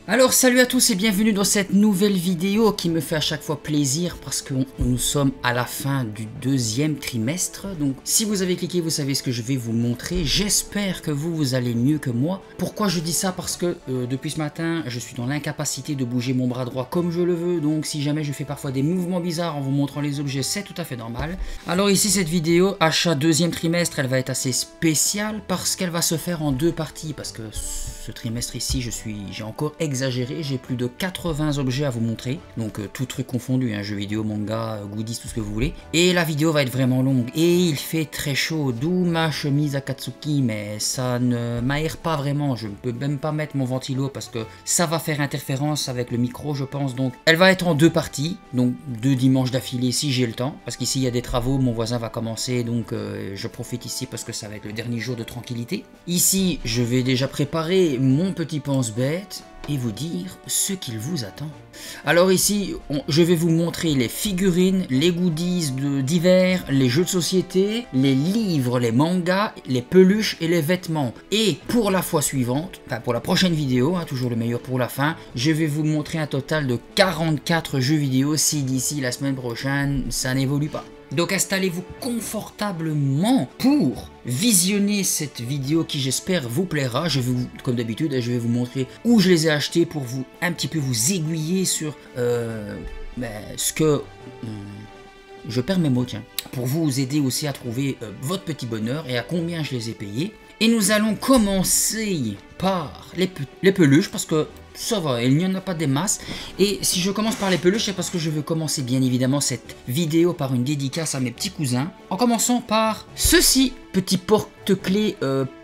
Alors salut à tous et bienvenue dans cette nouvelle vidéo qui me fait à chaque fois plaisir parce que nous sommes à la fin du deuxième trimestre. Donc si vous avez cliqué, vous savez ce que je vais vous montrer. J'espère que vous allez mieux que moi. Pourquoi je dis ça? Parce que depuis ce matin, je suis dans l'incapacité de bouger mon bras droit comme je le veux. Donc si jamais je fais parfois des mouvements bizarres en vous montrant les objets, c'est tout à fait normal. Alors ici cette vidéo, achat deuxième trimestre, elle va être assez spéciale parce qu'elle va se faire en deux parties. Parce que ce trimestre ici, j'ai encore exagéré, j'ai plus de 80 objets à vous montrer, donc tout truc confondu, hein, jeux vidéo, manga, goodies, tout ce que vous voulez, et la vidéo va être vraiment longue, et il fait très chaud, d'où ma chemise Akatsuki, mais ça ne m'aère pas vraiment, je ne peux même pas mettre mon ventilo parce que ça va faire interférence avec le micro je pense, donc elle va être en deux parties, donc 2 dimanches d'affilée si j'ai le temps, parce qu'ici il y a des travaux, mon voisin va commencer, donc je profite ici parce que ça va être le dernier jour de tranquillité. Ici je vais déjà préparer mon petit pense-bête et vous dire ce qu'il vous attend. Alors ici, je vais vous montrer les figurines, les goodies d'hiver, les jeux de société, les livres, les mangas, les peluches et les vêtements. Et pour la fois suivante, enfin pour la prochaine vidéo, hein, toujours le meilleur pour la fin, je vais vous montrer un total de 44 jeux vidéo si d'ici la semaine prochaine, ça n'évolue pas. Donc installez-vous confortablement pour visionner cette vidéo qui j'espère vous plaira. Je vais vous, comme d'habitude, je vais vous montrer où je les ai achetés pour vous un petit peu vous aiguiller sur ce que... je perds mes mots, tiens. Pour vous aider aussi à trouver votre petit bonheur et à combien je les ai payés. Et nous allons commencer par les peluches parce que ça va, il n'y en a pas des masses. Et si je commence par les peluches, c'est parce que je veux commencer bien évidemment cette vidéo par une dédicace à mes petits cousins. En commençant par ceci, petit porte-clés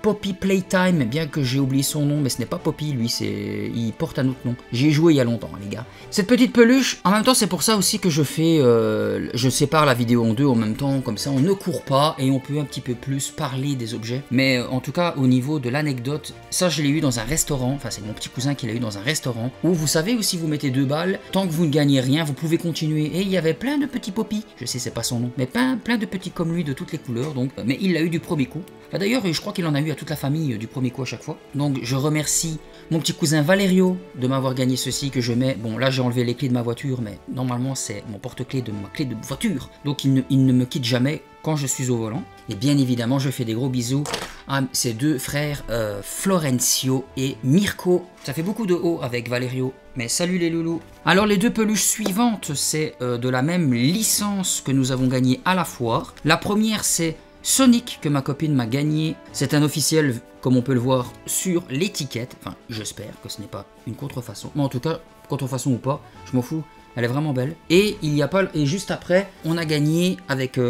Poppy Playtime, bien que j'ai oublié son nom, mais ce n'est pas Poppy, lui, il porte un autre nom. J'y ai joué il y a longtemps, les gars. Cette petite peluche, en même temps, c'est pour ça aussi que je fais, je sépare la vidéo en deux en même temps, comme ça on ne court pas et on peut un petit peu plus parler des objets. Mais en tout cas, au niveau de l'anecdote, ça je l'ai eu dans un restaurant, enfin c'est mon petit cousin qui l'a eu dans un restaurant, où vous savez où si vous mettez 2 balles, tant que vous ne gagnez rien, vous pouvez continuer. Et il y avait plein de petits Poppy, je sais c'est pas son nom, mais plein de petits comme lui de toutes les couleurs, donc, mais il l'a eu du premier coup. D'ailleurs, je crois qu'il en a eu à toute la famille du premier coup à chaque fois. Donc je remercie mon petit cousin Valerio de m'avoir gagné ceci que je mets. Bon là j'ai enlevé les clés de ma voiture, mais normalement c'est mon porte-clés de ma clé de voiture. Donc il ne me quitte jamais quand je suis au volant. Et bien évidemment je fais des gros bisous à ces deux frères Florencio et Mirko. Ça fait beaucoup de haut avec Valerio, mais salut les loulous. Alors les deux peluches suivantes, c'est de la même licence que nous avons gagné à la foire. La première c'est Sonic que ma copine m'a gagné. C'est un officiel comme on peut le voir sur l'étiquette. Enfin j'espère que ce n'est pas une contrefaçon. Mais en tout cas, contrefaçon ou pas, je m'en fous. Elle est vraiment belle. Et il y a pas, et juste après, on a gagné avec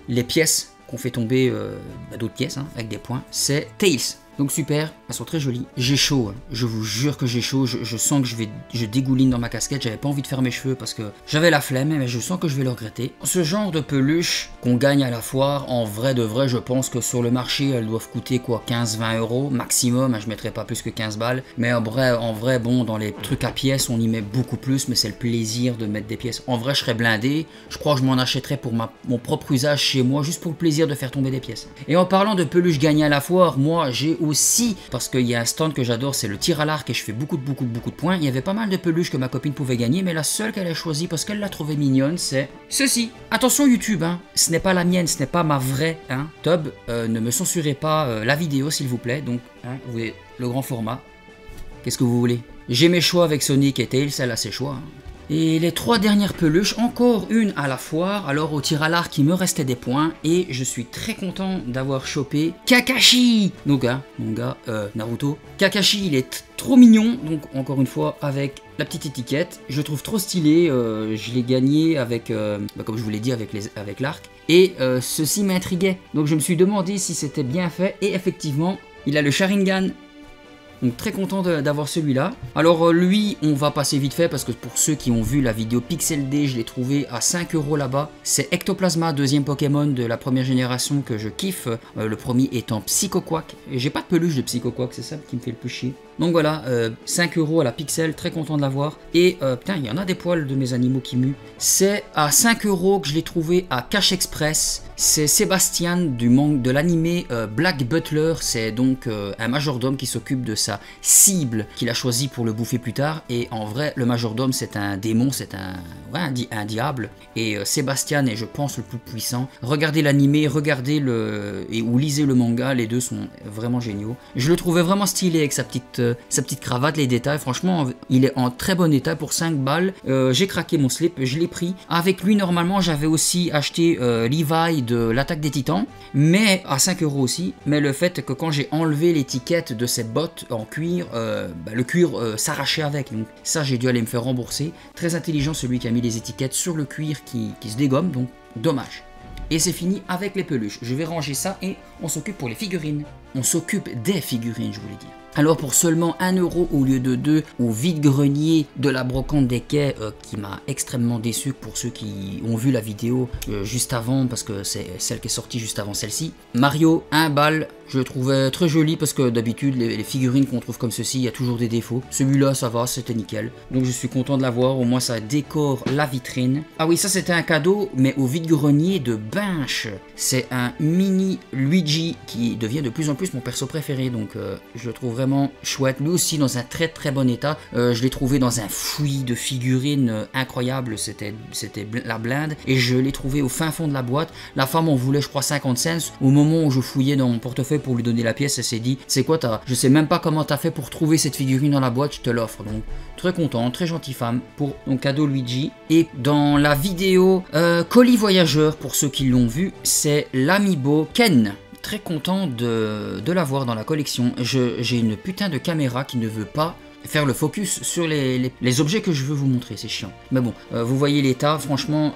les pièces qu'on fait tomber, d'autres pièces hein, avec des points. C'est Tails. Donc super, elles sont très jolies. J'ai chaud, hein. Je vous jure que j'ai chaud, je sens que je dégouline dans ma casquette, j'avais pas envie de faire mes cheveux parce que j'avais la flemme, mais je sens que je vais le regretter. Ce genre de peluche qu'on gagne à la foire, en vrai de vrai, je pense que sur le marché, elles doivent coûter quoi, 15-20 € maximum, hein, je mettrai pas plus que 15 balles. Mais en vrai, bon, dans les trucs à pièces, on y met beaucoup plus, mais c'est le plaisir de mettre des pièces. En vrai, je serais blindé, je crois que je m'en achèterais pour mon propre usage chez moi, juste pour le plaisir de faire tomber des pièces. Et en parlant de peluche gagnée à la foire, moi, j'ai aussi, parce qu'il y a un stand que j'adore, c'est le tir à l'arc et je fais beaucoup de points. Il y avait pas mal de peluches que ma copine pouvait gagner, mais la seule qu'elle a choisie parce qu'elle l'a trouvée mignonne, c'est ceci. Attention YouTube, hein, ce n'est pas la mienne, ce n'est pas ma vraie, hein. Tob, ne me censurez pas la vidéo s'il vous plaît, donc hein, vous voyez le grand format. Qu'est-ce que vous voulez? J'ai mes choix avec Sonic et Tails, elle a ses choix. Hein. Et les 3 dernières peluches, encore une à la foire, alors au tir à l'arc il me restait des points et je suis très content d'avoir chopé Kakashi, mon gars, Naruto. Kakashi il est trop mignon, donc encore une fois avec la petite étiquette, je le trouve trop stylé, je l'ai gagné avec, comme je vous l'ai dit avec l'arc, et ceci m'intriguait, donc je me suis demandé si c'était bien fait et effectivement il a le Sharingan. Donc très content d'avoir celui-là. Alors lui, on va passer vite fait parce que pour ceux qui ont vu la vidéo Pixel D, je l'ai trouvé à 5 € là-bas. C'est Ectoplasma, deuxième Pokémon de la première génération que je kiffe. Le premier étant Psycho Quack. Et j'ai pas de peluche de Psycho Quack, c'est ça qui me fait le plus chier. Donc voilà, 5 € à la pixel, très content de l'avoir. Et putain, il y en a des poils de mes animaux qui muent. C'est à 5 € que je l'ai trouvé à Cash Express. C'est Sébastien de l'animé Black Butler. C'est donc un majordome qui s'occupe de sa cible qu'il a choisi pour le bouffer plus tard. Et en vrai, le majordome, c'est un démon, c'est un diable. Et Sébastien est, je pense, le plus puissant. Regardez l'animé, regardez ou lisez le manga, les deux sont vraiment géniaux. Je le trouvais vraiment stylé avec sa petite cravate, les détails. Franchement, il est en très bon état pour 5 balles. J'ai craqué mon slip, je l'ai pris. Avec lui, normalement, j'avais aussi acheté Levi de l'attaque des titans, mais à 5 € aussi. Mais le fait que quand j'ai enlevé l'étiquette de ces bottes en cuir, le cuir s'arrachait avec. Donc ça, j'ai dû aller me faire rembourser. Très intelligent celui qui a mis les étiquettes sur le cuir qui se dégomme, donc dommage. Et c'est fini avec les peluches. Je vais ranger ça et on s'occupe pour les figurines. On s'occupe des figurines, je voulais dire. Alors pour seulement 1 € au lieu de 2 au vide-grenier de la brocante des quais qui m'a extrêmement déçu pour ceux qui ont vu la vidéo juste avant parce que c'est celle qui est sortie juste avant celle-ci. Mario, 1 balle, je le trouvais très joli parce que d'habitude les figurines qu'on trouve comme ceci, il y a toujours des défauts. Celui-là ça va, c'était nickel. Donc je suis content de l'avoir, au moins ça décore la vitrine. Ah oui, ça c'était un cadeau mais au vide-grenier de Binche. C'est un mini Luigi qui devient de plus en plus mon perso préféré, donc je le trouve vraiment chouette, lui aussi dans un très très bon état. Je l'ai trouvé dans un fouillis de figurines incroyable, c'était la blinde, et je l'ai trouvé au fin fond de la boîte. La femme en voulait je crois 50 cents. Au moment où je fouillais dans mon portefeuille pour lui donner la pièce, elle s'est dit c'est quoi, je sais même pas comment t'as fait pour trouver cette figurine dans la boîte, je te l'offre. Donc très content, très gentille femme pour ton cadeau Luigi. Et dans la vidéo colis voyageur, pour ceux qui l'ont vu, c'est l'amiibo Ken. Très content de l'avoir dans la collection. J'ai une putain de caméra qui ne veut pas faire le focus sur les objets que je veux vous montrer, c'est chiant. Mais bon, vous voyez l'état, franchement,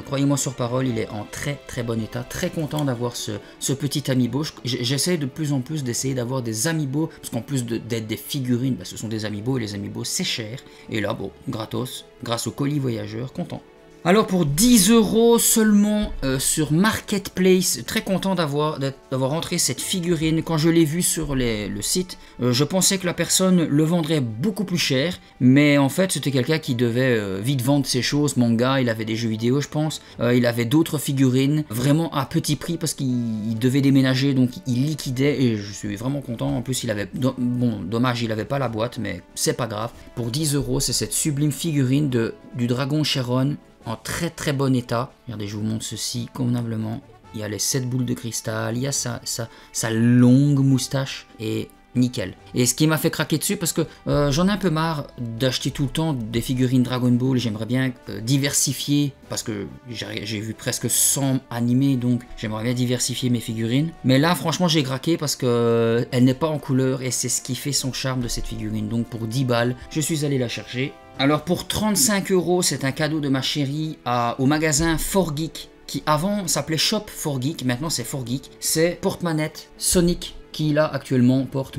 croyez-moi sur parole, il est en très très bon état. Très content d'avoir ce petit amiibo. J'essaie de plus en plus d'essayer d'avoir des amiibo, parce qu'en plus d'être des figurines, ce sont des amiibo, et les amiibo c'est cher. Et là, bon, gratos, grâce au colis voyageur, content. Alors pour 10 € seulement sur Marketplace, très content d'avoir rentré cette figurine. Quand je l'ai vue sur le site, je pensais que la personne le vendrait beaucoup plus cher, mais en fait c'était quelqu'un qui devait vite vendre ses choses, manga, il avait des jeux vidéo je pense, il avait d'autres figurines, vraiment à petit prix parce qu'il devait déménager, donc il liquidait et je suis vraiment content. En plus il avait, bon dommage il avait pas la boîte, mais c'est pas grave. Pour 10 € c'est cette sublime figurine du dragon Chiron, en très très bon état. Regardez, je vous montre ceci convenablement. Il y a les 7 boules de cristal, il y a sa longue moustache et nickel. Et ce qui m'a fait craquer dessus, parce que j'en ai un peu marre d'acheter tout le temps des figurines Dragon Ball. J'aimerais bien diversifier, parce que j'ai vu presque 100 animés, donc j'aimerais bien diversifier mes figurines. Mais là franchement j'ai craqué parce que elle n'est pas en couleur et c'est ce qui fait son charme de cette figurine. Donc pour 10 balles, je suis allé la chercher. Alors pour 35 €, c'est un cadeau de ma chérie au magasin 4Geek, qui avant s'appelait Shop 4Geek, maintenant c'est 4Geek. C'est porte-manette Sonic qui là actuellement porte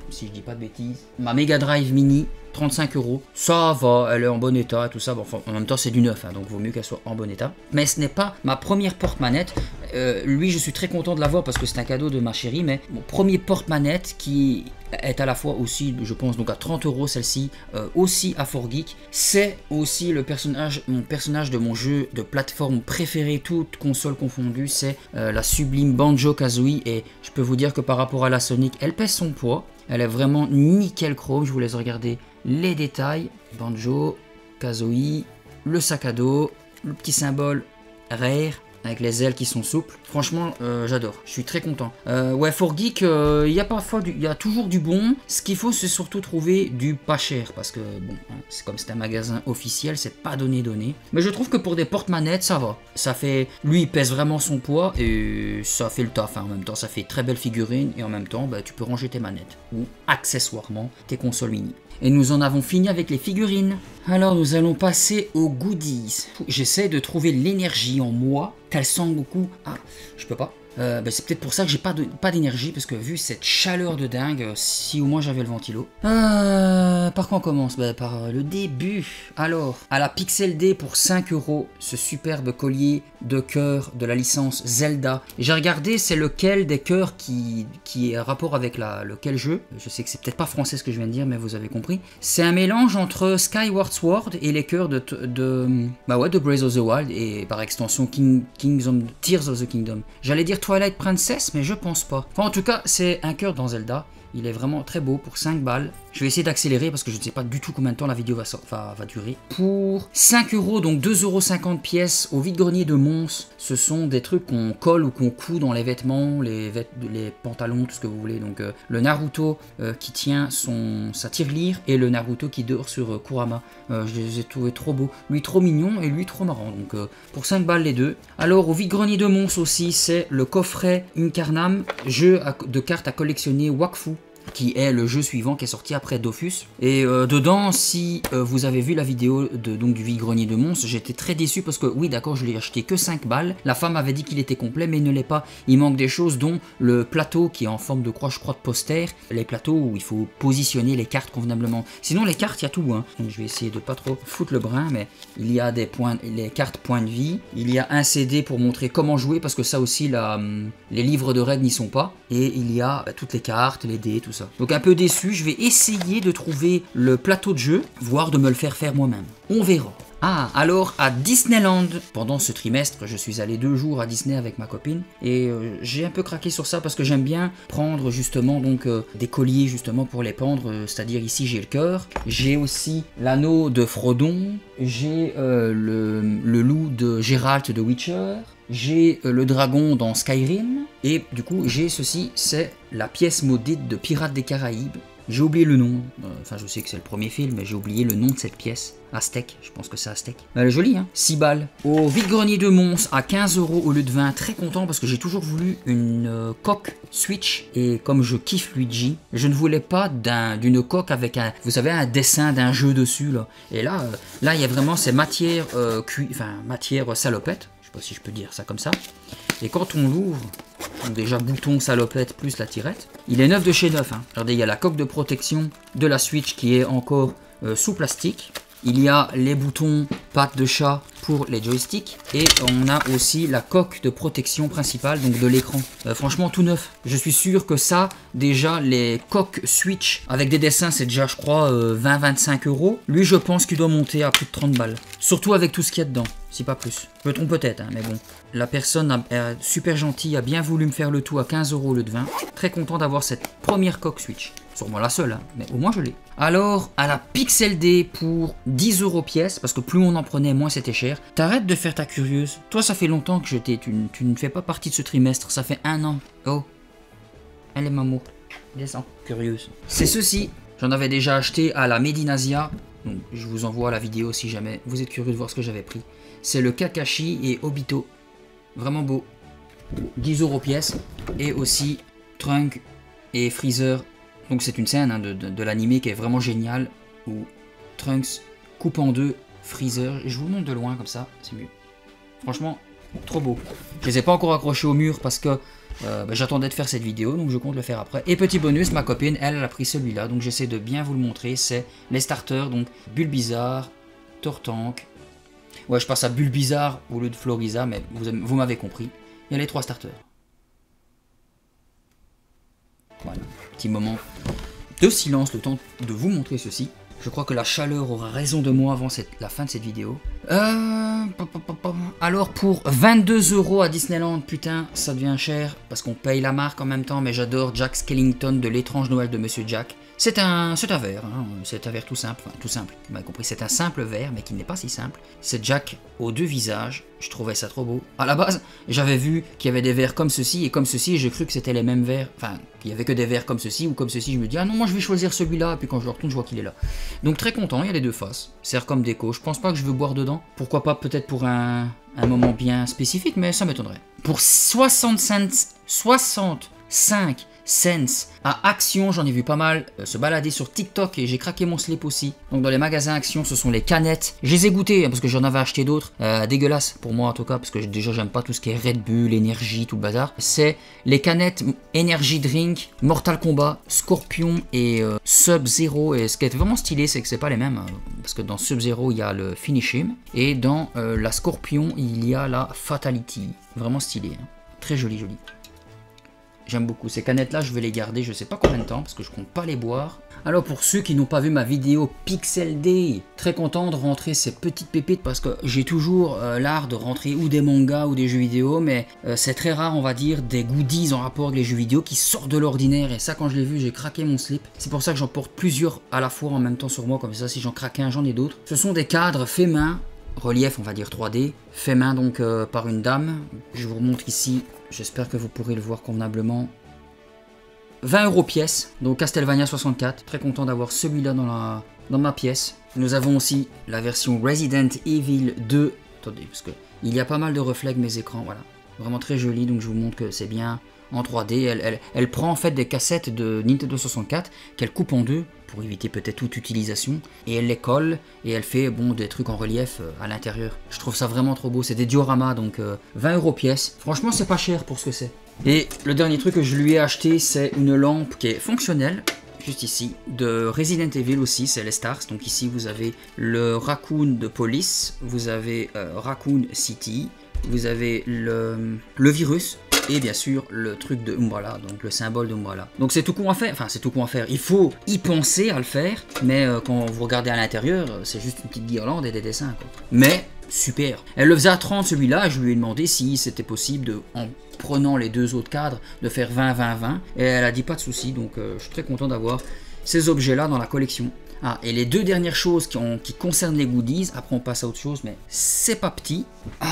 si je dis pas de bêtises, ma Mega Drive Mini. 35 €, ça va, elle est en bon état et tout ça. Bon, enfin, en même temps c'est du neuf, hein, donc vaut mieux qu'elle soit en bon état. Mais ce n'est pas ma première porte-manette. Lui je suis très content de l'avoir parce que c'est un cadeau de ma chérie, mais mon premier porte-manette qui est à la fois aussi, je pense, donc à 30 € celle-ci, aussi à 4Geek. C'est aussi mon personnage de mon jeu de plateforme préféré, toute console confondue, c'est la sublime Banjo-Kazooie. Et je peux vous dire que par rapport à la Sonic, elle pèse son poids. Elle est vraiment nickel chrome, je vous laisse regarder les détails. Banjo, Kazooie, le sac à dos, le petit symbole Rare avec les ailes qui sont souples. Franchement, j'adore, je suis très content. Ouais, 4Geek, il y a toujours du bon. Ce qu'il faut, c'est surtout trouver du pas cher, parce que bon, hein, c'est comme c'est un magasin officiel, c'est pas donné. Mais je trouve que pour des porte-manettes, ça va. Ça fait, lui, il pèse vraiment son poids et ça fait le taf. Hein. En même temps, ça fait très belle figurine et en même temps, bah, tu peux ranger tes manettes ou accessoirement tes consoles mini. Et nous en avons fini avec les figurines. Alors nous allons passer aux goodies. J'essaie de trouver l'énergie en moi. Tel Sangoku. Ah, je peux pas. C'est peut-être pour ça que j'ai pas d'énergie, parce que vu cette chaleur de dingue, si au moins j'avais le ventilo. Par quoi on commence? Par le début. Alors, à la Pixel D pour 5 €, ce superbe collier de cœur de la licence Zelda. J'ai regardé c'est lequel des cœurs qui est rapport avec lequel jeu. Je sais que c'est peut-être pas français ce que je viens de dire, mais vous avez compris. C'est un mélange entre Skyward Sword et les cœurs de Breath of the Wild et par extension Tears of the Kingdom. J'allais dire Twilight Princess, mais je pense pas. Enfin, en tout cas, c'est un cœur dans Zelda. Il est vraiment très beau pour 5 balles. Je vais essayer d'accélérer parce que je ne sais pas du tout combien de temps la vidéo va durer. Pour 5 €, donc 2,50 € pièces au vide-grenier de Mons. Ce sont des trucs qu'on colle ou qu'on coud dans les vêtements, les pantalons, tout ce que vous voulez. Donc le Naruto qui tient sa tirelire et le Naruto qui dort sur Kurama. Je les ai trouvés trop beaux. Lui trop mignon et lui trop marrant. Donc pour 5 balles les deux. Alors au vide-grenier de Mons aussi, c'est le coffret Incarnam, jeu de cartes à collectionner Wakfu, qui est le jeu suivant qui est sorti après Dofus. Et dedans, si vous avez vu la vidéo du vide-grenier de Mons, j'étais très déçu parce que oui d'accord, je l'ai acheté que 5 balles. La femme avait dit qu'il était complet mais il ne l'est pas. Il manque des choses dont le plateau qui est en forme de croix, je crois, de poster. Les plateaux où il faut positionner les cartes convenablement. Sinon les cartes, il y a tout. Hein. Donc, je vais essayer de pas trop foutre le brin, mais il y a les cartes points de vie. Il y a un CD pour montrer comment jouer parce que ça aussi, les livres de règles n'y sont pas. Et il y a toutes les cartes, les dés, tout ça. Donc un peu déçu, je vais essayer de trouver le plateau de jeu, voire de me le faire moi-même. On verra. Ah, alors à Disneyland, pendant ce trimestre, je suis allé 2 jours à Disney avec ma copine et j'ai un peu craqué sur ça parce que j'aime bien prendre justement des colliers justement pour les pendre, c'est-à-dire ici j'ai le cœur, j'ai aussi l'anneau de Frodon, j'ai le loup de Geralt de Witcher, j'ai le dragon dans Skyrim et du coup j'ai ceci, c'est la pièce maudite de Pirates des Caraïbes. J'ai oublié le nom, enfin je sais que c'est le premier film, mais j'ai oublié le nom de cette pièce. Aztec, je pense que c'est Aztec. Elle est jolie, hein, 6 balles. Au vide-grenier de Mons, à 15 € au lieu de 20, très content parce que j'ai toujours voulu une coque Switch. Et comme je kiffe Luigi, je ne voulais pas d'une coque avec vous savez, un dessin d'un jeu dessus. Là. Et là, il y a vraiment ces matières, matière salopette. Je sais pas si je peux dire ça comme ça. Et quand on l'ouvre, donc déjà bouton salopette plus la tirette, il est neuf de chez neuf. Hein. Regardez, il y a la coque de protection de la Switch qui est encore sous plastique. Il y a les boutons pattes de chat pour les joysticks. Et on a aussi la coque de protection principale, donc de l'écran. Franchement, tout neuf. Je suis sûr que ça, déjà, les coques Switch avec des dessins, c'est déjà, je crois, 20-25 €. Lui, je pense qu'il doit monter à plus de 30 balles. Surtout avec tout ce qu'il y a dedans, si pas plus. Je me trompe peut-être, hein, mais bon. La personne super gentille, a bien voulu me faire le tout à 15 € au lieu de 20. Très content d'avoir cette première coque Switch. Sûrement la seule, hein, mais au moins je l'ai. Alors, à la Pixel D pour 10 € pièce, parce que plus on en prenait, moins c'était cher. T'arrêtes de faire ta curieuse. Toi, ça fait longtemps que tu ne fais pas partie de ce trimestre. Ça fait 1 an. Oh. Allez, maman. Descends. Curieuse. C'est ceci. J'en avais déjà acheté à la Medinasia. Donc, je vous envoie la vidéo si jamais vous êtes curieux de voir ce que j'avais pris. C'est le Kakashi et Obito. Vraiment beau. 10 € pièce. Et aussi Trunk et Freezer. Donc c'est une scène, hein, de l'anime qui est vraiment géniale, où Trunks coupe en deux Freezer. Je vous le montre de loin comme ça, c'est mieux. Franchement, trop beau. Je les ai pas encore accrochés au mur parce que j'attendais de faire cette vidéo, donc je compte le faire après. Et petit bonus, ma copine, elle a pris celui-là, donc j'essaie de bien vous le montrer. C'est les starters, donc Bulbizarre, Tortank. Ouais, je passe à Bulbizarre au lieu de Floriza, mais vous m'avez compris. Il y a les 3 starters. Voilà, petit moment de silence, le temps de vous montrer ceci. Je crois que la chaleur aura raison de moi avant la fin de cette vidéo. Alors pour 22 € à Disneyland, putain, ça devient cher parce qu'on paye la marque en même temps, mais j'adore Jack Skellington de l'étrange Noël de Monsieur Jack. C'est un verre, hein, c'est un verre tout simple, enfin tout simple, vous m'avez compris, c'est un simple verre, mais qui n'est pas si simple. C'est Jack aux 2 visages, je trouvais ça trop beau. À la base, j'avais vu qu'il y avait des verres comme ceci et comme ceci, et j'ai cru que c'était les mêmes verres, enfin, qu'il y avait que des verres comme ceci ou comme ceci, je me dis, ah non, moi je vais choisir celui-là, et puis quand je le retourne, je vois qu'il est là. Donc très content, il y a les 2 faces, sert comme déco, je pense pas que je veux boire dedans, pourquoi pas peut-être pour un moment bien spécifique, mais ça m'étonnerait. Pour 60 5 cents. À Action, j'en ai vu pas mal se balader sur TikTok et j'ai craqué mon slip aussi. Donc dans les magasins Action, ce sont les canettes. Je les ai goûtées parce que j'en avais acheté d'autres. Dégueulasse pour moi en tout cas, parce que déjà j'aime pas tout ce qui est Red Bull, énergie, tout le bazar. C'est les canettes Energy Drink, Mortal Kombat, Scorpion et Sub-Zero. Et ce qui est vraiment stylé, c'est que c'est pas les mêmes. Parce que dans Sub-Zero, il y a le Finish Him. Et dans la Scorpion, il y a la Fatality. Vraiment stylé. Hein. Très joli, joli. J'aime beaucoup ces canettes là, je vais les garder, je sais pas combien de temps parce que je compte pas les boire. Alors pour ceux qui n'ont pas vu ma vidéo Pixel Day, très content de rentrer ces petites pépites parce que j'ai toujours l'art de rentrer ou des mangas ou des jeux vidéo, mais c'est très rare on va dire des goodies en rapport avec les jeux vidéo qui sortent de l'ordinaire, et ça quand je l'ai vu j'ai craqué mon slip. C'est pour ça que j'en porte plusieurs à la fois en même temps sur moi, comme ça si j'en craque un j'en ai d'autres. Ce sont des cadres faits main, relief on va dire 3D, fait main donc par une dame. Je vous remontre ici, j'espère que vous pourrez le voir convenablement. 20 € pièce, donc Castlevania 64, très content d'avoir celui-là dans ma pièce. Nous avons aussi la version Resident Evil 2, attendez parce que il y a pas mal de reflets avec mes écrans, voilà. Vraiment très joli, donc je vous montre que c'est bien en 3D. Elle prend en fait des cassettes de Nintendo 64 qu'elle coupe en deux pour éviter peut-être toute utilisation, et elle les colle et elle fait bon des trucs en relief à l'intérieur. Je trouve ça vraiment trop beau, c'est des dioramas, donc 20 € pièce. Franchement c'est pas cher pour ce que c'est. Et le dernier truc que je lui ai acheté, c'est une lampe qui est fonctionnelle, juste ici, de Resident Evil aussi, c'est les Stars. Donc ici vous avez le Raccoon de Police, vous avez Raccoon City, vous avez le virus, et bien sûr le truc de Umbrella, donc le symbole d'Umbrella. Donc c'est tout con à faire, enfin c'est tout con à faire, il faut y penser à le faire, mais quand vous regardez à l'intérieur, c'est juste une petite guirlande et des dessins quoi. Mais super. Elle le faisait à 30 celui-là, je lui ai demandé si c'était possible de, en prenant les deux autres cadres, de faire 20-20-20, et elle a dit pas de souci, donc je suis très content d'avoir ces objets-là dans la collection. Ah, et les deux dernières choses qui concernent les goodies, après on passe à autre chose, mais c'est pas petit. Ah,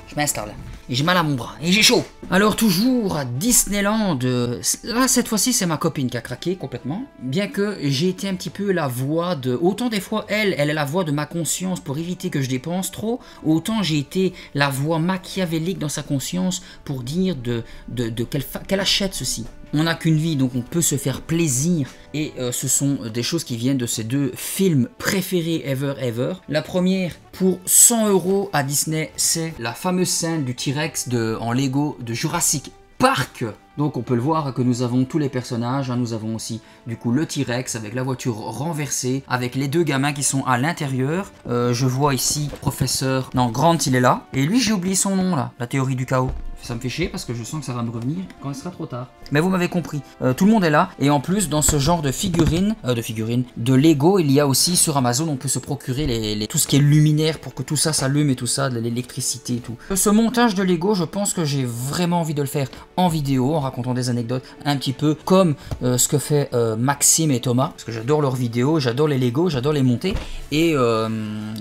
je m'installe. Et j'ai mal à mon bras. Et j'ai chaud. Alors toujours à Disneyland. Là, cette fois-ci, c'est ma copine qui a craqué complètement. Bien que j'ai été un petit peu la voix de... Autant des fois, elle est la voix de ma conscience pour éviter que je dépense trop. Autant j'ai été la voix machiavélique dans sa conscience pour dire qu'elle achète ceci. On n'a qu'une vie, donc on peut se faire plaisir. Et ce sont des choses qui viennent de ces deux films préférés ever. La première, pour 100 € à Disney, c'est la fameuse scène du T-Rex en Lego de Jurassic Park. Donc on peut le voir que nous avons tous les personnages, hein. Nous avons aussi du coup le T-Rex avec la voiture renversée, avec les deux gamins qui sont à l'intérieur. Je vois ici professeur... Non, Grant il est là. Et lui j'ai oublié son nom là, la théorie du chaos. Ça me fait chier parce que je sens que ça va me revenir quand il sera trop tard. Mais vous m'avez compris, tout le monde est là. Et en plus, dans ce genre de figurines, de Lego, il y a aussi sur Amazon, on peut se procurer tout ce qui est luminaire pour que tout ça s'allume et tout ça, de l'électricité et tout. Ce montage de Lego, je pense que j'ai vraiment envie de le faire en vidéo, en racontant des anecdotes, un petit peu comme ce que fait Maxime et Thomas. Parce que j'adore leurs vidéos, j'adore les Lego, j'adore les monter. Et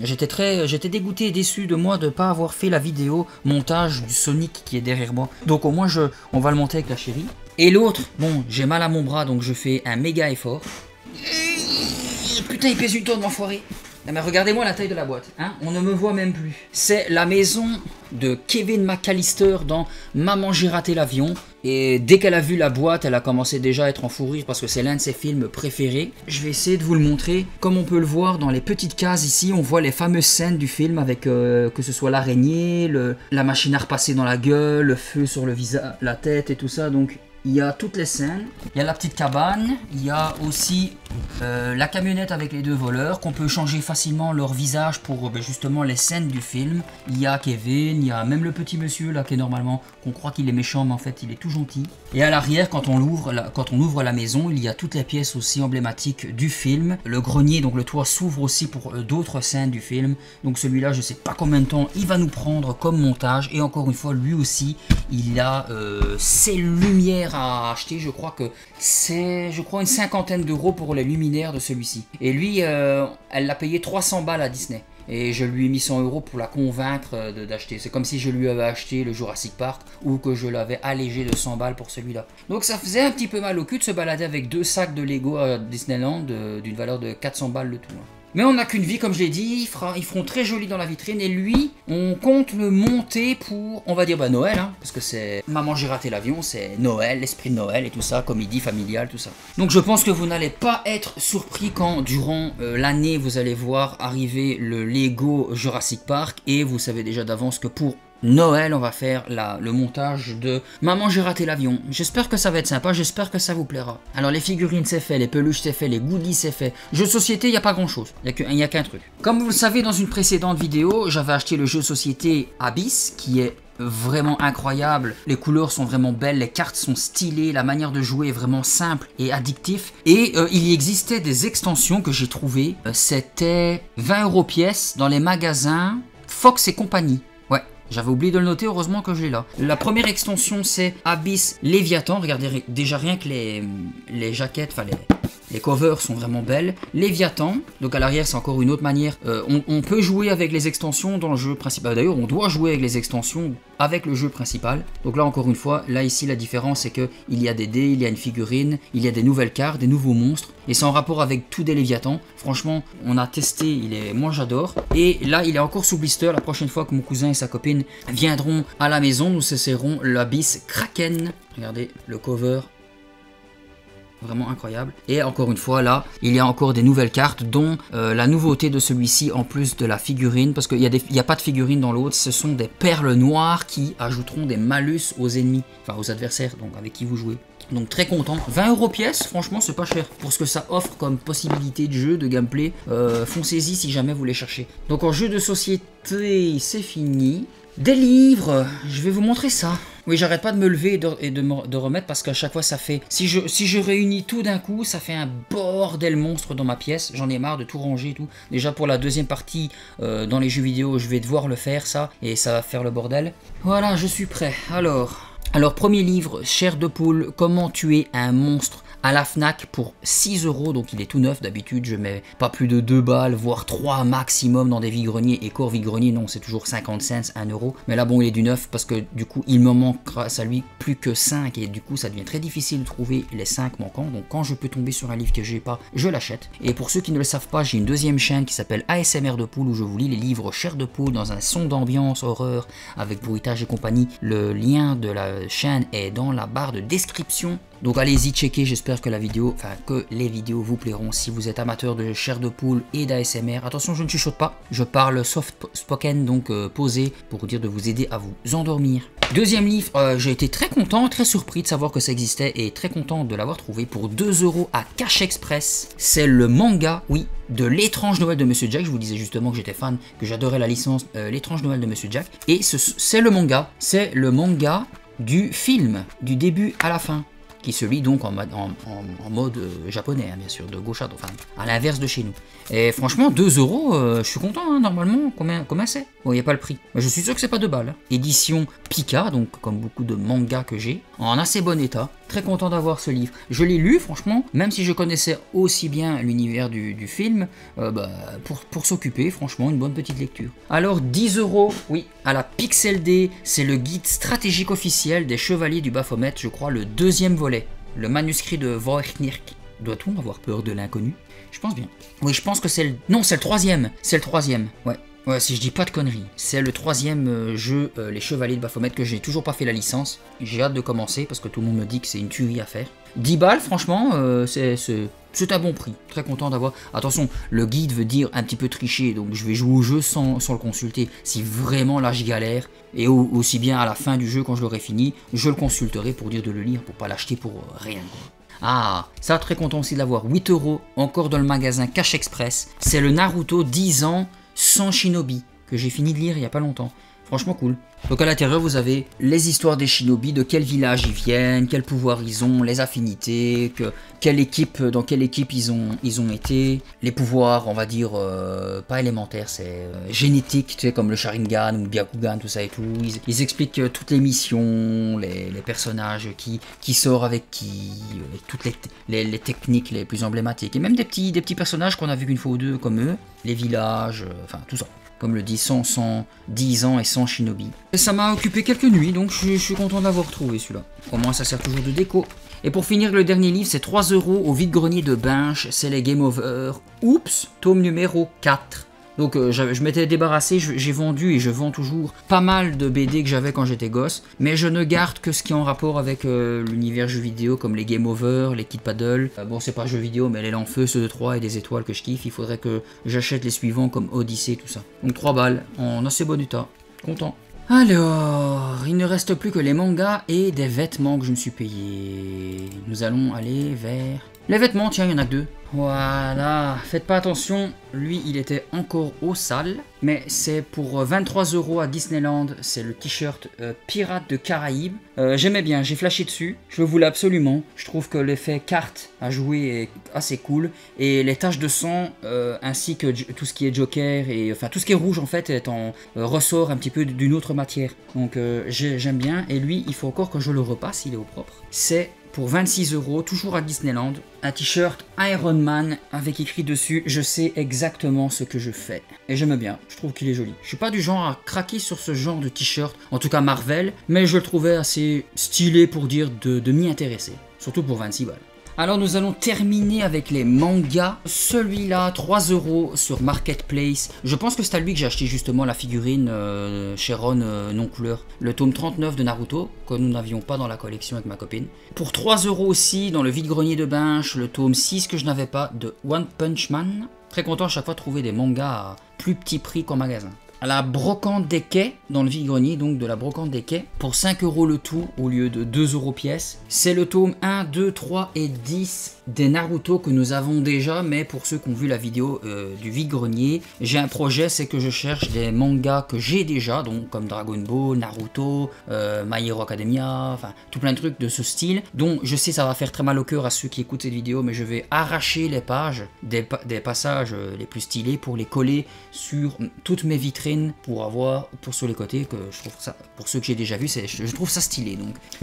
j'étais dégoûté et déçu de moi de ne pas avoir fait la vidéo montage du Sonic qui est derrière moi. Donc au moins on va le monter avec la chérie. Et l'autre, bon, j'ai mal à mon bras donc je fais un méga effort. Putain, il pèse une tonne l'enfoiré. Mais regardez-moi la taille de la boîte, hein, on ne me voit même plus. C'est la maison de Kevin McAllister dans Maman j'ai raté l'avion. Et dès qu'elle a vu la boîte, elle a commencé déjà à être en fou rire parce que c'est l'un de ses films préférés. Je vais essayer de vous le montrer. Comme on peut le voir dans les petites cases ici, on voit les fameuses scènes du film avec que ce soit l'araignée, la machine à repasser dans la gueule, le feu sur le visage, la tête et tout ça. Donc il y a toutes les scènes, il y a la petite cabane, il y a aussi la camionnette avec les deux voleurs qu'on peut changer facilement leur visage pour justement les scènes du film. Il y a Kevin, il y a même le petit monsieur là qui est normalement, qu'on croit qu'il est méchant mais en fait il est tout gentil. Et à l'arrière quand on ouvre la maison, il y a toutes les pièces aussi emblématiques du film. Le grenier, donc le toit s'ouvre aussi pour d'autres scènes du film. Donc celui-là je sais pas combien de temps il va nous prendre comme montage. Et encore une fois lui aussi il a ses lumières à acheter, je crois que c'est une cinquantaine d'euros pour les luminaires de celui-ci. Et lui, elle l'a payé 300 balles à Disney. Et je lui ai mis 100 € pour la convaincre d'acheter. C'est comme si je lui avais acheté le Jurassic Park ou que je l'avais allégé de 100 balles pour celui-là. Donc ça faisait un petit peu mal au cul de se balader avec deux sacs de Lego à Disneyland d'une valeur de 400 balles le tout. Mais on n'a qu'une vie, comme je l'ai dit, ils feront très joli dans la vitrine. Et lui, on compte le monter pour, on va dire, bah, Noël, hein, parce que c'est Maman j'ai raté l'avion, c'est Noël, l'esprit de Noël et tout ça, comédie familiale, tout ça. Donc je pense que vous n'allez pas être surpris quand, durant l'année, vous allez voir arriver le Lego Jurassic Park. Et vous savez déjà d'avance que pour Noël, on va faire le montage de Maman j'ai raté l'avion. J'espère que ça va être sympa, j'espère que ça vous plaira. Alors les figurines c'est fait, les peluches c'est fait, les goodies c'est fait. Jeux de société, il n'y a pas grand chose, il n'y a qu'un truc. Comme vous le savez, dans une précédente vidéo, j'avais acheté le jeu de société Abyss, qui est vraiment incroyable. Les couleurs sont vraiment belles, les cartes sont stylées, la manière de jouer est vraiment simple et addictif. Et il y existait des extensions que j'ai trouvées, c'était 20 € pièce dans les magasins Fox et compagnie. J'avais oublié de le noter, heureusement que je l'ai là. La première extension, c'est Abyss Léviathan. Regardez déjà rien que les jaquettes, enfin les covers sont vraiment belles. Léviathan, donc à l'arrière, c'est encore une autre manière. On peut jouer avec les extensions dans le jeu principal. D'ailleurs, on doit jouer avec les extensions avec le jeu principal. Donc là, encore une fois, là ici, la différence, c'est qu'il y a des dés, il y a une figurine, il y a des nouvelles cartes, des nouveaux monstres. Et c'est en rapport avec tous des Léviathans. Franchement, on a testé, moi j'adore. Et là, il est encore sous blister. La prochaine fois que mon cousin et sa copine viendront à la maison, nous essaierons l'Abyss Kraken. Regardez le cover. Vraiment incroyable. Et encore une fois là, il y a encore des nouvelles cartes, dont la nouveauté de celui-ci en plus de la figurine, parce qu'il n'y a pas de figurine dans l'autre, ce sont des perles noires qui ajouteront des malus aux ennemis, enfin aux adversaires donc avec qui vous jouez. Donc très content. 20 € pièce, franchement c'est pas cher pour ce que ça offre comme possibilité de jeu, de gameplay. Foncez-y si jamais vous les cherchez. Donc en jeu de société c'est fini. Des livres, je vais vous montrer ça. Oui, j'arrête pas de me lever et de remettre parce qu'à chaque fois ça fait... Si je réunis tout d'un coup, ça fait un bordel monstre dans ma pièce. J'en ai marre de tout ranger et tout. Déjà pour la deuxième partie dans les jeux vidéo, je vais devoir le faire ça. Et ça va faire le bordel. Voilà, je suis prêt. Alors premier livre, Chair de poule, comment tuer un monstre à la Fnac pour 6 €, donc il est tout neuf. D'habitude je mets pas plus de 2 balles, voire 3 maximum dans des vide-greniers, et corps vide-grenier non, c'est toujours 50 cents, 1 €, mais là bon il est du neuf parce que du coup il me manque grâce à lui plus que 5 et du coup ça devient très difficile de trouver les 5 manquants, donc quand je peux tomber sur un livre que j'ai pas, je l'achète. Et pour ceux qui ne le savent pas, j'ai une deuxième chaîne qui s'appelle ASMR de poule où je vous lis les livres Chair de poule dans un son d'ambiance horreur avec bruitage et compagnie. Le lien de la chaîne est dans la barre de description. Donc allez-y checker, j'espère que les vidéos vous plairont si vous êtes amateur de chair de poule et d'ASMR. Attention, je ne chuchote pas, je parle soft spoken, donc posé pour vous dire de vous aider à vous endormir. Deuxième livre, j'ai été très content, très surpris de savoir que ça existait et très content de l'avoir trouvé pour 2 € à Cash Express. C'est le manga, oui, de L'étrange Noël de Monsieur Jack. Je vous disais justement que j'étais fan, que j'adorais la licence L'étrange Noël de Monsieur Jack. Et c'est le manga du film, du début à la fin, qui se lit donc en mode japonais, hein, bien sûr, de gauche à droite, enfin, à l'inverse de chez nous. Et franchement, 2 €, je suis content, hein, normalement, combien c'est? Bon, il n'y a pas le prix. Mais je suis sûr que c'est pas 2 balles. Hein. Édition Pika, donc comme beaucoup de mangas que j'ai, en assez bon état. Très content d'avoir ce livre. Je l'ai lu, franchement, même si je connaissais aussi bien l'univers du film, pour s'occuper, franchement, une bonne petite lecture. Alors, 10 €, oui, à la Pixel D, c'est le guide stratégique officiel des Chevaliers du Baphomet, je crois, le 2e volet. Le manuscrit de Voirnirk. Doit-on avoir peur de l'inconnu? Je pense bien. Oui, je pense que c'est le... Non, c'est le 3e. C'est le 3e, ouais. Ouais, si je dis pas de conneries. C'est le 3e jeu, les Chevaliers de Baphomet, que j'ai toujours pas fait la licence. J'ai hâte de commencer parce que tout le monde me dit que c'est une tuerie à faire. 10 balles, franchement, c'est un bon prix. Très content d'avoir... Attention, le guide veut dire un petit peu tricher, donc je vais jouer au jeu sans le consulter. Si vraiment là je galère, et aussi bien à la fin du jeu quand je l'aurai fini, je le consulterai pour dire de le lire, pour pas l'acheter pour rien. Ah, ça très content aussi de l'avoir. 8 €, encore dans le magasin Cash Express. C'est le Naruto 10 ans sans Shinobi, que j'ai fini de lire il y a pas longtemps. Franchement cool. Donc à l'intérieur vous avez les histoires des Shinobi, de quel village ils viennent, quels pouvoirs ils ont, les affinités, dans quelle équipe ils ont été, les pouvoirs on va dire pas élémentaires, c'est génétique, tu sais, comme le Sharingan ou le Byakugan, tout ça et tout. Ils expliquent toutes les missions, les personnages qui sort avec qui, toutes les techniques les plus emblématiques, et même des petits personnages qu'on a vu qu'une fois ou deux comme eux, les villages, enfin tout ça. Comme le dit 10 ans et sans Shinobi. Et ça m'a occupé quelques nuits, donc je suis content de l'avoir trouvé celui-là. Au moins ça sert toujours de déco. Et pour finir, le dernier livre, c'est 3 € au vide-grenier de Binche, c'est les Game Over. Oups, tome numéro 4. Donc je m'étais débarrassé, j'ai vendu et je vends toujours pas mal de BD que j'avais quand j'étais gosse, mais je ne garde que ce qui est en rapport avec l'univers jeux vidéo, comme les Game Over, les Kid Paddle. Bon, c'est pas jeux vidéo, mais les Lanfeu, ceux de 3 et des étoiles que je kiffe. Il faudrait que j'achète les suivants comme Odyssey, tout ça. Donc 3 balles, en assez bon état. Content. Alors, il ne reste plus que les mangas et des vêtements que je me suis payé. Nous allons aller vers... Les vêtements, tiens, il y en a que 2. Voilà, faites pas attention, lui il était encore au sale, mais c'est pour 23 € à Disneyland, c'est le t-shirt Pirates de Caraïbes. J'aimais bien, j'ai flashé dessus, je le voulais absolument, je trouve que l'effet carte à jouer est assez cool, et les taches de sang, ainsi que tout ce qui est Joker, et enfin tout ce qui est rouge en fait, ressort un petit peu d'une autre matière, donc j'aime bien, et lui il faut encore que je le repasse, il est au propre. C'est pour 26 €, toujours à Disneyland, un t-shirt Iron Man avec écrit dessus « Je sais exactement ce que je fais ». Et j'aime bien, je trouve qu'il est joli. Je suis pas du genre à craquer sur ce genre de t-shirt, en tout cas Marvel, mais je le trouvais assez stylé pour dire de m'y intéresser, surtout pour 26 balles. Alors nous allons terminer avec les mangas. Celui-là, 3 € sur Marketplace. Je pense que c'est à lui que j'ai acheté justement la figurine chez Ron non couleur. Le tome 39 de Naruto, que nous n'avions pas dans la collection avec ma copine. Pour 3 € aussi, dans le vide-grenier de Binche, le tome 6 que je n'avais pas de One Punch Man. Très content à chaque fois de trouver des mangas à plus petit prix qu'en magasin. À la brocante des quais, dans le vide-grenier, donc de la brocante des quais, pour 5 € le tout au lieu de 2 € pièce. C'est le tome 1, 2, 3 et 10 des Naruto que nous avons déjà, mais pour ceux qui ont vu la vidéo du vide-grenier, j'ai un projet, c'est que je cherche des mangas que j'ai déjà, donc comme Dragon Ball, Naruto, My Hero Academia, enfin tout plein de trucs de ce style, dont je sais ça va faire très mal au cœur à ceux qui écoutent cette vidéo, mais je vais arracher les pages des passages les plus stylés pour les coller sur toutes mes vitrines pour avoir sur les côtés, que je trouve ça, pour ceux que j'ai déjà vu, je trouve ça stylé.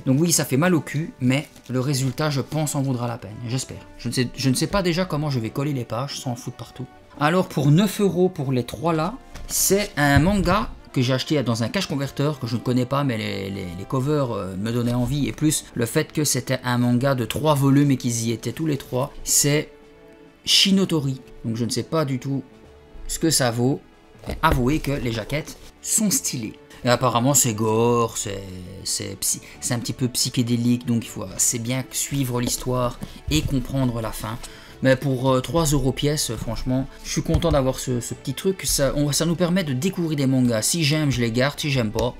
Donc oui, ça fait mal au cul, mais le résultat, je pense, en vaudra la peine, j'espère. Je ne sais pas déjà comment je vais coller les pages sans en foutre partout. Alors pour 9 € pour les 3 là, c'est un manga que j'ai acheté dans un cache converteur que je ne connais pas, mais les covers me donnaient envie, et plus le fait que c'était un manga de 3 volumes et qu'ils y étaient tous les 3, c'est Shinotori. Donc je ne sais pas du tout ce que ça vaut. Avouez que les jaquettes sont stylées. Et apparemment c'est gore, c'est un petit peu psychédélique, donc il faut assez bien suivre l'histoire et comprendre la fin. Mais pour 3 € pièce, franchement, je suis content d'avoir ce petit truc. Ça nous permet de découvrir des mangas. Si j'aime, je les garde. Si j'aime pas,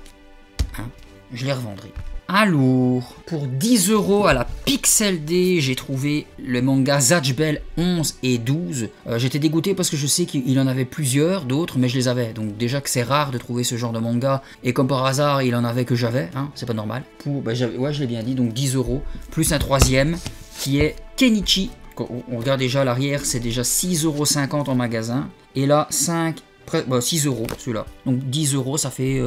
hein, je les revendrai. Alors, pour 10 € à la Pixel D, j'ai trouvé le manga Zatch Bell 11 et 12. J'étais dégoûté parce que je sais qu'il en avait plusieurs, d'autres, mais je les avais. Donc déjà que c'est rare de trouver ce genre de manga, et comme par hasard, il en avait que j'avais, hein, c'est pas normal. Ouais, je l'ai bien dit, donc 10 €, plus un troisième, qui est Kenichi. On regarde déjà à l'arrière, c'est déjà 6,50 € en magasin, et là, 6 € celui-là. Donc 10 €, ça fait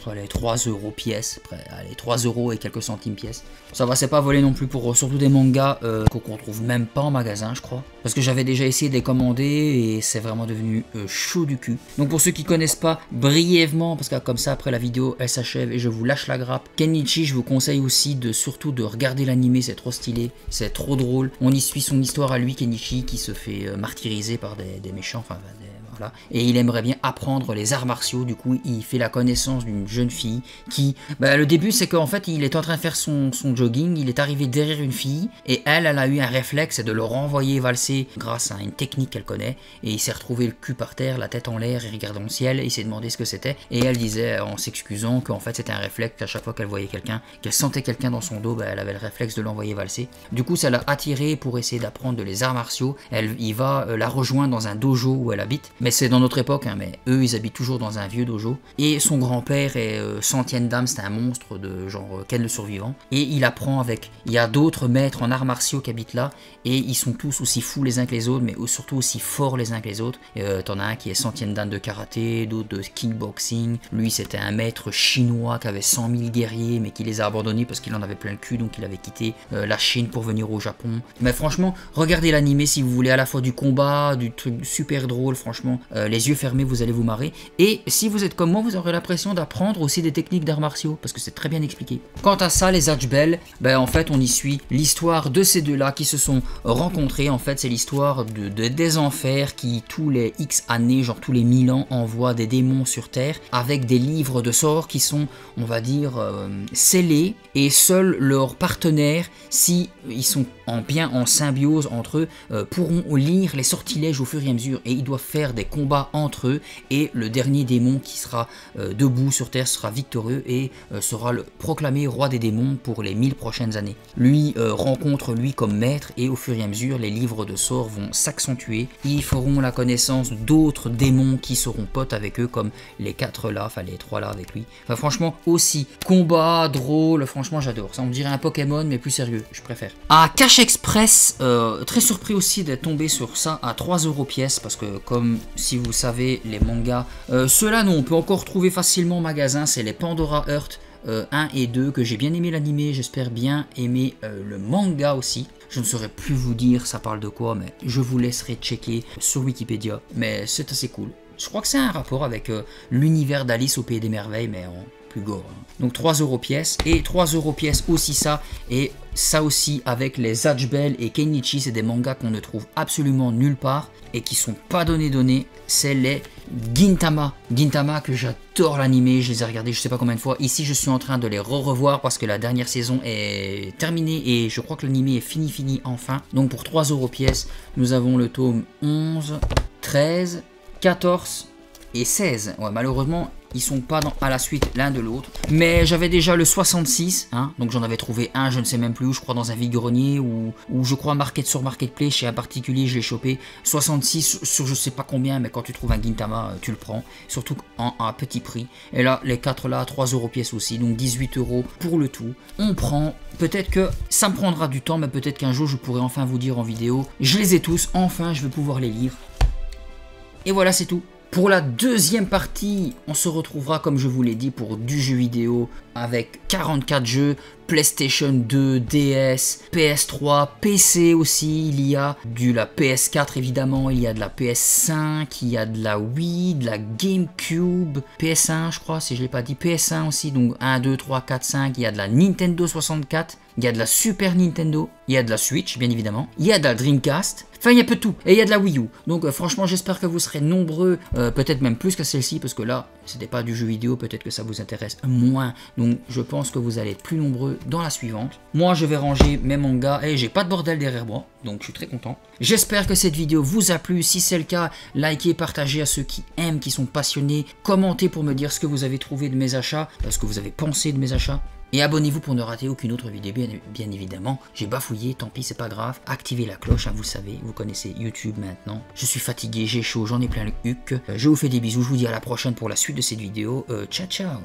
allez, 3 € pièce. Allez, 3 € et quelques centimes pièce. Ça va, c'est pas volé non plus pour surtout des mangas qu'on trouve même pas en magasin, je crois. Parce que j'avais déjà essayé de les commander et c'est vraiment devenu chaud du cul. Donc pour ceux qui connaissent pas, brièvement, parce que comme ça après la vidéo elle s'achève et je vous lâche la grappe. Kenichi, je vous conseille aussi surtout de regarder l'animé, c'est trop stylé, c'est trop drôle. On y suit son histoire à lui, Kenichi, qui se fait martyriser par des méchants, enfin voilà. Et il aimerait bien apprendre les arts martiaux. Du coup il fait la connaissance d'une jeune fille qui, le début c'est qu'en fait il est en train de faire son jogging, il est arrivé derrière une fille et elle a eu un réflexe de le renvoyer valser grâce à une technique qu'elle connaît, et il s'est retrouvé le cul par terre, la tête en l'air, il regardait le ciel et il s'est demandé ce que c'était, et elle disait en s'excusant qu'en fait c'était un réflexe, qu'à chaque fois qu'elle voyait quelqu'un, qu'elle sentait quelqu'un dans son dos, elle avait le réflexe de l'envoyer valser. Du coup ça l'a attiré pour essayer d'apprendre les arts martiaux. Il va la rejoindre dans un dojo où elle habite, mais c'est dans notre époque, hein, mais eux ils habitent toujours dans un vieux dojo, et son grand-père est centième dame, c'est un monstre de genre Ken le survivant, et il apprend il y a d'autres maîtres en arts martiaux qui habitent là, et ils sont tous aussi fous les uns que les autres, mais surtout aussi forts les uns que les autres. T'en as un qui est centième dan de karaté, d'autres de kickboxing. Lui c'était un maître chinois qui avait 100 000 guerriers mais qui les a abandonnés parce qu'il en avait plein le cul, donc il avait quitté la Chine pour venir au Japon. Mais franchement, regardez l'animé si vous voulez à la fois du combat, du truc super drôle, franchement franchement, les yeux fermés, vous allez vous marrer. Et si vous êtes comme moi, vous aurez l'impression d'apprendre aussi des techniques d'arts martiaux, parce que c'est très bien expliqué. Quant à ça, les Hatchbell, ben en fait, on y suit l'histoire de ces deux-là qui se sont rencontrés. En fait, c'est l'histoire des enfers qui, tous les X années, genre tous les 1000 ans, envoient des démons sur Terre avec des livres de sorts qui sont, on va dire, scellés, et seuls leurs partenaires, si ils sont bien en symbiose entre eux, pourront lire les sortilèges au fur et à mesure, et ils doivent faire des combats entre eux, et le dernier démon qui sera debout sur Terre sera victorieux et sera proclamé roi des démons pour les 1000 prochaines années. Lui rencontre lui comme maître, et au fur et à mesure les livres de sorts vont s'accentuer, ils feront la connaissance d'autres démons qui seront potes avec eux, comme les 4 là, enfin les 3 là avec lui. Enfin franchement aussi, combat, drôle, franchement j'adore. Ça on dirait un Pokémon mais plus sérieux, je préfère. À Cash Express, très surpris aussi d'être tombé sur ça à 3 € pièce, parce que comme si vous savez les mangas, ceux-là non, on peut encore trouver facilement en magasin, c'est les Pandora Heart 1 et 2, que j'ai bien aimé l'animé, j'espère bien aimer le manga aussi. Je ne saurais plus vous dire ça parle de quoi, mais je vous laisserai checker sur Wikipédia, mais c'est assez cool. Je crois que c'est un rapport avec l'univers d'Alice au Pays des Merveilles, mais en plus gore. Hein. Donc 3 € pièce, et 3 € pièce aussi ça, et ça aussi avec les Hatchbell et Kenichi, c'est des mangas qu'on ne trouve absolument nulle part, et qui sont pas donnés, c'est les Gintama. Gintama que j'adore l'animé, je les ai regardés je sais pas combien de fois. Ici je suis en train de les revoir parce que la dernière saison est terminée, et je crois que l'animé est fini enfin. Donc pour 3 € pièce, nous avons le tome 11, 13, 14 et 16. Ouais, malheureusement, ils sont pas à la suite l'un de l'autre. Mais j'avais déjà le 66, hein, donc j'en avais trouvé un, je ne sais même plus où, je crois dans un vide-grenier, ou je crois sur Marketplace, chez un particulier, je l'ai chopé. 66 sur je sais pas combien, mais quand tu trouves un Gintama, tu le prends. Surtout à petit prix. Et là, les 4 là, 3 € pièce aussi, donc 18 € pour le tout. On prend, peut-être que ça me prendra du temps, mais peut-être qu'un jour je pourrai enfin vous dire en vidéo. Je les ai tous, enfin je vais pouvoir les lire. Et voilà, c'est tout. Pour la deuxième partie, on se retrouvera, comme je vous l'ai dit, pour du jeu vidéo avec 44 jeux, PlayStation 2, DS, PS3, PC aussi, il y a de la PS4 évidemment, il y a de la PS5, il y a de la Wii, de la GameCube, PS1 je crois, si je ne l'ai pas dit, PS1 aussi, donc 1, 2, 3, 4, 5, il y a de la Nintendo 64, il y a de la Super Nintendo, il y a de la Switch bien évidemment, il y a de la Dreamcast, enfin il y a peu de tout, et il y a de la Wii U. Donc franchement j'espère que vous serez nombreux, peut-être même plus que celle-ci, parce que là c'était pas du jeu vidéo, peut-être que ça vous intéresse moins, donc je pense que vous allez être plus nombreux dans la suivante. Moi je vais ranger mes mangas, et j'ai pas de bordel derrière moi, donc je suis très content. J'espère que cette vidéo vous a plu, si c'est le cas, likez, partagez à ceux qui aiment, qui sont passionnés, commentez pour me dire ce que vous avez trouvé de mes achats, ce que vous avez pensé de mes achats. Et abonnez-vous pour ne rater aucune autre vidéo, bien évidemment. J'ai bafouillé, tant pis, c'est pas grave. Activez la cloche, hein, vous savez, vous connaissez YouTube maintenant. Je suis fatigué, j'ai chaud, j'en ai plein le huc. Je vous fais des bisous, je vous dis à la prochaine pour la suite de cette vidéo. Ciao, ciao.